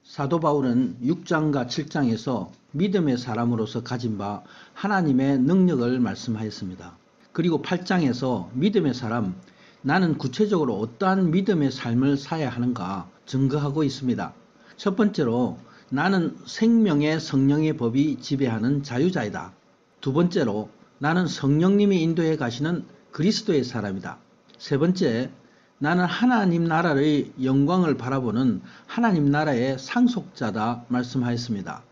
사도 바울은 6장과 7장에서 믿음의 사람으로서 가진 바 하나님의 능력을 말씀하였습니다. 그리고 8장에서 믿음의 사람, 나는 구체적으로 어떠한 믿음의 삶을 살아야 하는가 증거하고 있습니다. 첫 번째로 나는 생명의 성령의 법이 지배하는 자유자이다. 두 번째로 나는 성령님이 인도해 가시는 그리스도의 사람이다. 세 번째, 나는 하나님 나라의 영광을 바라보는 하나님 나라의 상속자다 말씀하였습니다.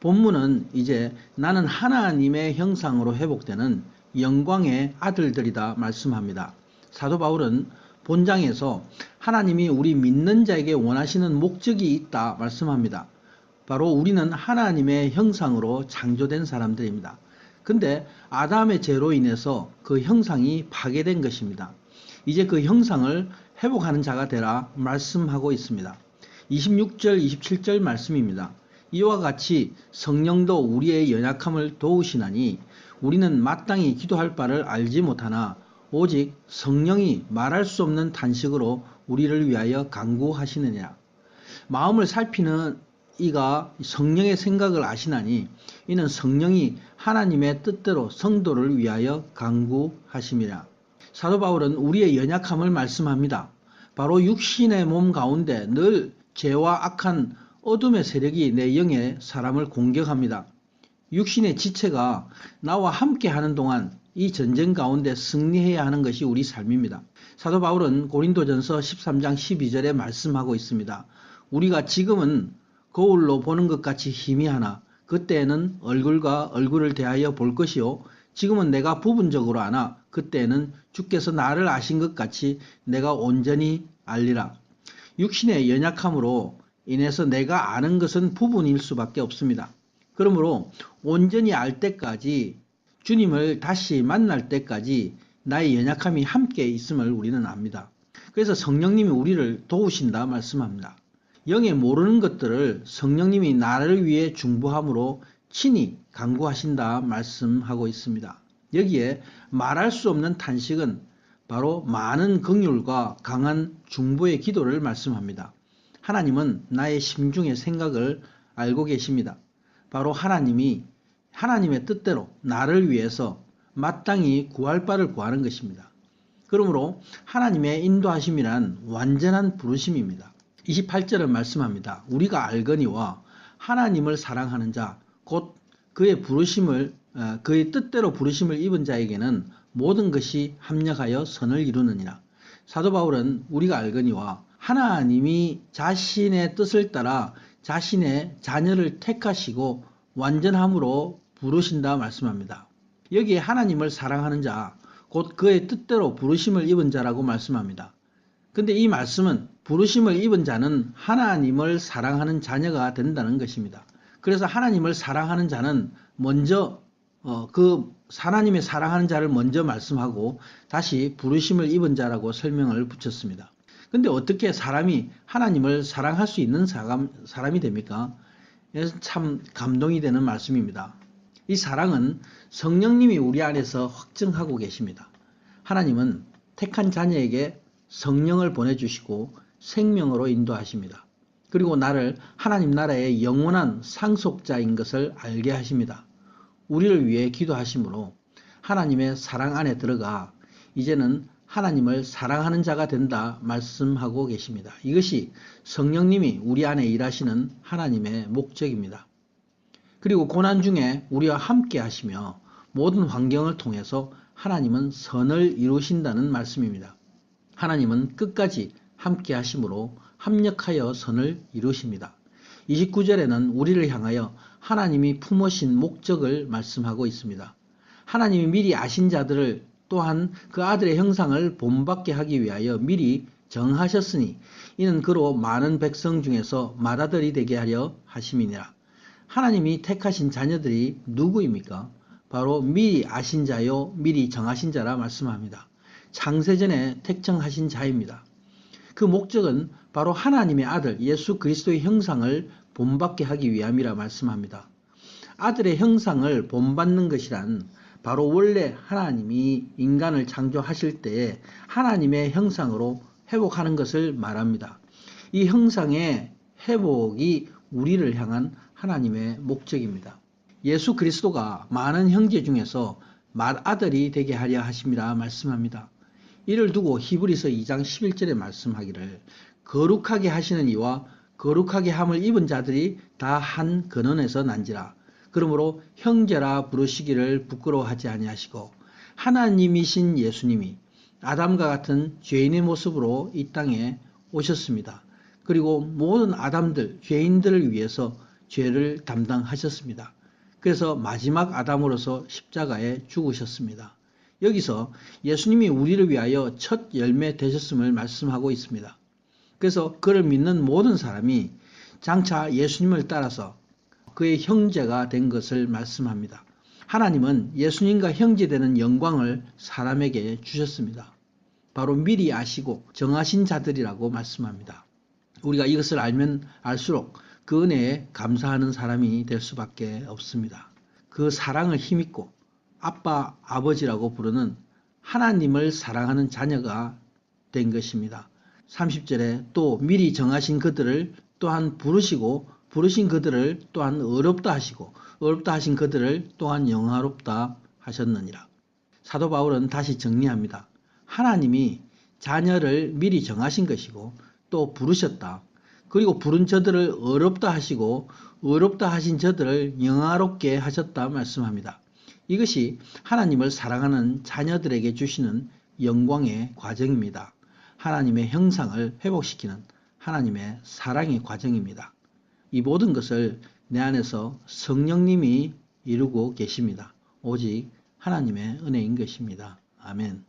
본문은 이제 나는 하나님의 형상으로 회복되는 영광의 아들들이다 말씀합니다. 사도 바울은 본장에서 하나님이 우리 믿는 자에게 원하시는 목적이 있다 말씀합니다. 바로 우리는 하나님의 형상으로 창조된 사람들입니다. 근데 아담의 죄로 인해서 그 형상이 파괴된 것입니다. 이제 그 형상을 회복하는 자가 되라 말씀하고 있습니다. 26절 27절 말씀입니다. 이와 같이 성령도 우리의 연약함을 도우시나니 우리는 마땅히 기도할 바를 알지 못하나 오직 성령이 말할 수 없는 탄식으로 우리를 위하여 간구하시느니라. 마음을 살피는 이가 성령의 생각을 아시나니 이는 성령이 하나님의 뜻대로 성도를 위하여 간구하심이라. 사도 바울은 우리의 연약함을 말씀합니다. 바로 육신의 몸 가운데 늘 죄와 악한 어둠의 세력이 내 영의 사람을 공격합니다. 육신의 지체가 나와 함께 하는 동안 이 전쟁 가운데 승리해야 하는 것이 우리 삶입니다. 사도 바울은 고린도전서 13장 12절에 말씀하고 있습니다. 우리가 지금은 거울로 보는 것 같이 희미하나 그때에는 얼굴과 얼굴을 대하여 볼 것이요 지금은 내가 부분적으로 아나 그때에는 주께서 나를 아신 것 같이 내가 온전히 알리라. 육신의 연약함으로 인해서 내가 아는 것은 부분일 수밖에 없습니다. 그러므로 온전히 알 때까지, 주님을 다시 만날 때까지 나의 연약함이 함께 있음을 우리는 압니다. 그래서 성령님이 우리를 도우신다 말씀합니다. 영에 모르는 것들을 성령님이 나를 위해 중보함으로 친히 간구하신다 말씀하고 있습니다. 여기에 말할 수 없는 탄식은 바로 많은 긍휼과 강한 중보의 기도를 말씀합니다. 하나님은 나의 심중의 생각을 알고 계십니다. 바로 하나님이 하나님의 뜻대로 나를 위해서 마땅히 구할 바를 구하는 것입니다. 그러므로 하나님의 인도하심이란 완전한 부르심입니다. 28절은 말씀합니다. 우리가 알거니와 하나님을 사랑하는 자, 곧 그의 뜻대로 부르심을 입은 자에게는 모든 것이 합력하여 선을 이루느니라. 사도 바울은 우리가 알거니와 하나님이 자신의 뜻을 따라 자신의 자녀를 택하시고 완전함으로 부르신다 말씀합니다. 여기에 하나님을 사랑하는 자, 곧 그의 뜻대로 부르심을 입은 자라고 말씀합니다. 근데 이 말씀은 부르심을 입은 자는 하나님을 사랑하는 자녀가 된다는 것입니다. 그래서 하나님을 사랑하는 자는 먼저 하나님의 사랑하는 자를 먼저 말씀하고 다시 부르심을 입은 자라고 설명을 붙였습니다. 근데 어떻게 사람이 하나님을 사랑할 수 있는 사람이 됩니까? 참 감동이 되는 말씀입니다. 이 사랑은 성령님이 우리 안에서 확증하고 계십니다. 하나님은 택한 자녀에게 성령을 보내주시고 생명으로 인도하십니다. 그리고 나를 하나님 나라의 영원한 상속자인 것을 알게 하십니다. 우리를 위해 기도하심으로 하나님의 사랑 안에 들어가 이제는 하나님을 사랑하는 자가 된다 말씀하고 계십니다. 이것이 성령님이 우리 안에 일하시는 하나님의 목적입니다. 그리고 고난 중에 우리와 함께 하시며 모든 환경을 통해서 하나님은 선을 이루신다는 말씀입니다. 하나님은 끝까지 함께 하심으로 합력하여 선을 이루십니다. 29절에는 우리를 향하여 하나님이 품으신 목적을 말씀하고 있습니다. 하나님이 미리 아신 자들을 또한 그 아들의 형상을 본받게 하기 위하여 미리 정하셨으니 이는 그로 많은 백성 중에서 맏아들이 되게 하려 하심이니라. 하나님이 택하신 자녀들이 누구입니까? 바로 미리 아신 자요 미리 정하신 자라 말씀합니다. 창세전에 택정하신 자입니다. 그 목적은 바로 하나님의 아들 예수 그리스도의 형상을 본받게 하기 위함이라 말씀합니다. 아들의 형상을 본받는 것이란 바로 원래 하나님이 인간을 창조하실 때에 하나님의 형상으로 회복하는 것을 말합니다. 이 형상의 회복이 우리를 향한 하나님의 목적입니다. 예수 그리스도가 많은 형제 중에서 맏아들이 되게 하려 하심이라 말씀합니다. 이를 두고 히브리서 2장 11절에 말씀하기를 거룩하게 하시는 이와 거룩하게 함을 입은 자들이 다 한 근원에서 난지라. 그러므로 형제라 부르시기를 부끄러워하지 아니하시고 하나님이신 예수님이 아담과 같은 죄인의 모습으로 이 땅에 오셨습니다. 그리고 모든 아담들, 죄인들을 위해서 죄를 담당하셨습니다. 그래서 마지막 아담으로서 십자가에 죽으셨습니다. 여기서 예수님이 우리를 위하여 첫 열매 되셨음을 말씀하고 있습니다. 그래서 그를 믿는 모든 사람이 장차 예수님을 따라서 그의 형제가 된 것을 말씀합니다. 하나님은 예수님과 형제되는 영광을 사람에게 주셨습니다. 바로 미리 아시고 정하신 자들이라고 말씀합니다. 우리가 이것을 알면 알수록 그 은혜에 감사하는 사람이 될 수밖에 없습니다. 그 사랑을 힘입고 아빠, 아버지라고 부르는 하나님을 사랑하는 자녀가 된 것입니다. 30절에 또 미리 정하신 그들을 또한 부르시고 부르신 그들을 또한 어렵다 하시고 어렵다 하신 그들을 또한 영화롭다 하셨느니라. 사도 바울은 다시 정리합니다. 하나님이 자녀를 미리 정하신 것이고 또 부르셨다. 그리고 부른 저들을 어렵다 하시고 어렵다 하신 저들을 영화롭게 하셨다 말씀합니다. 이것이 하나님을 사랑하는 자녀들에게 주시는 영광의 과정입니다. 하나님의 형상을 회복시키는 하나님의 사랑의 과정입니다. 이 모든 것을 내 안에서 성령님이 이루고 계십니다. 오직 하나님의 은혜인 것입니다. 아멘.